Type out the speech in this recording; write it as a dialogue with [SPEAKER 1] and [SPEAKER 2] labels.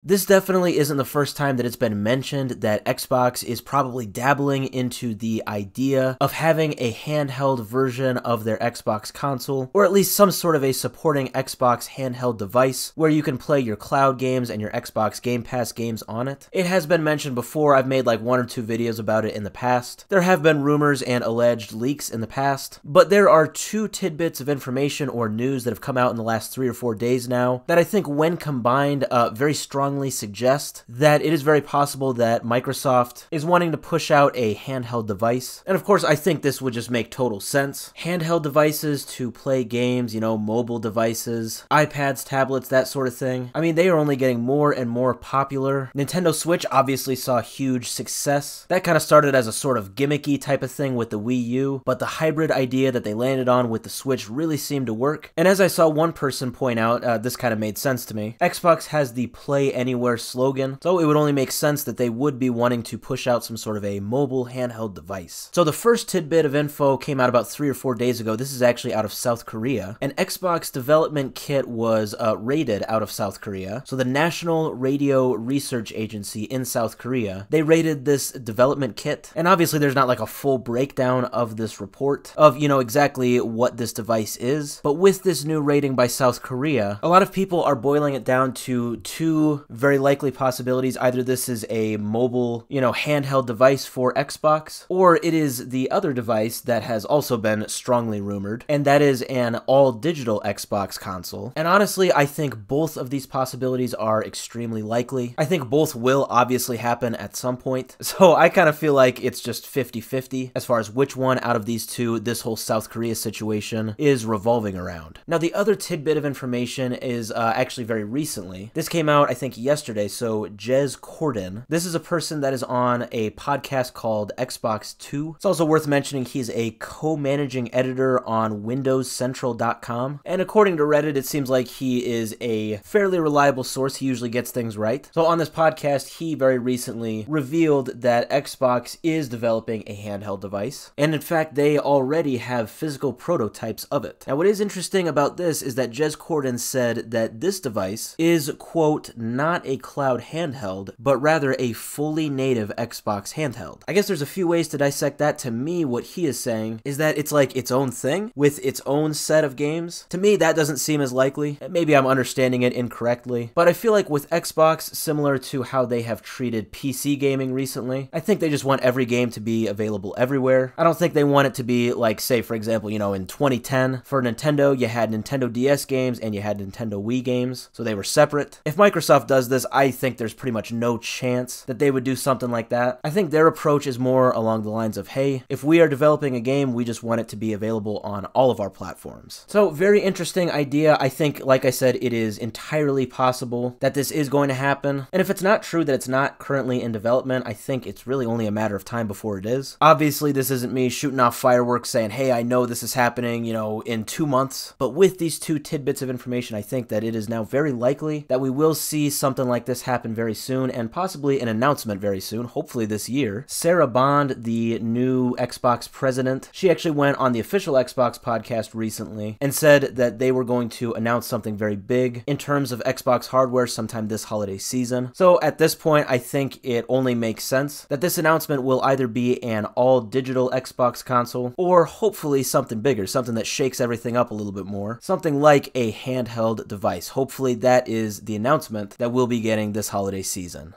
[SPEAKER 1] This definitely isn't the first time that it's been mentioned that Xbox is probably dabbling into the idea of having a handheld version of their Xbox console, or at least some sort of a supporting Xbox handheld device where you can play your cloud games and your Xbox Game Pass games on it. It has been mentioned before. I've made like 1 or 2 videos about it in the past. There have been rumors and alleged leaks in the past, but there are 2 tidbits of information or news that have come out in the last 3 or 4 days now that I think when combined very strongly suggest that it is very possible that Microsoft is wanting to push out a handheld device. And of course, I think this would just make total sense. Handheld devices to play games, you know, mobile devices, iPads, tablets, that sort of thing. I mean, they are only getting more and more popular. Nintendo Switch obviously saw huge success. That kind of started as a sort of gimmicky type of thing with the Wii U, but the hybrid idea that they landed on with the Switch really seemed to work. And as I saw one person point out, this kind of made sense to me. Xbox has the Play Anywhere slogan, so it would only make sense that they would be wanting to push out some sort of a mobile handheld device. So the first tidbit of info came out about 3 or 4 days ago. This is actually out of South Korea. An Xbox development kit was rated out of South Korea. So the National Radio Research Agency in South Korea, they rated this development kit, and obviously there's not like a full breakdown of this report of, you know, exactly what this device is, but with this new rating by South Korea, a lot of people are boiling it down to 2 very likely possibilities. Either this is a mobile, you know, handheld device for Xbox, or it is the other device that has also been strongly rumored, and that is an all-digital Xbox console. And honestly, I think both of these possibilities are extremely likely. I think both will obviously happen at some point, so I kind of feel like it's just 50-50 as far as which one out of these 2 this whole South Korea situation is revolving around. Now, the other tidbit of information is actually very recently. This came out, I think, yesterday. So Jez Corden, this is a person that is on a podcast called Xbox 2. It's also worth mentioning he's a co-managing editor on WindowsCentral.com, and according to Reddit, it seems like he is a fairly reliable source. He usually gets things right. So on this podcast, he very recently revealed that Xbox is developing a handheld device, and in fact, they already have physical prototypes of it. Now, what is interesting about this is that Jez Corden said that this device is, quote, not a cloud handheld, but rather a fully native Xbox handheld. I guess there's a few ways to dissect that. To me, what he is saying is that it's like its own thing with its own set of games. To me, that doesn't seem as likely. Maybe I'm understanding it incorrectly, but I feel like with Xbox, similar to how they have treated PC gaming recently, I think they just want every game to be available everywhere. I don't think they want it to be like, say, for example, you know, in 2010, for Nintendo, you had Nintendo DS games and you had Nintendo Wii games, so they were separate. If Microsoft does this, I think there's pretty much no chance that they would do something like that. I think their approach is more along the lines of, hey, if we are developing a game, we just want it to be available on all of our platforms. So very interesting idea. I think, like I said, it is entirely possible that this is going to happen. And if it's not true that it's not currently in development, I think it's really only a matter of time before it is. Obviously, this isn't me shooting off fireworks saying, hey, I know this is happening, you know, in 2 months. But with these 2 tidbits of information, I think that it is now very likely that we will see something like this happen very soon, and possibly an announcement very soon, hopefully this year. Sarah Bond, the new Xbox president, she actually went on the official Xbox podcast recently and said that they were going to announce something very big in terms of Xbox hardware sometime this holiday season. So at this point, I think it only makes sense that this announcement will either be an all-digital Xbox console, or hopefully something bigger, something that shakes everything up a little bit more, something like a handheld device. Hopefully that is the announcement that we'll be getting this holiday season.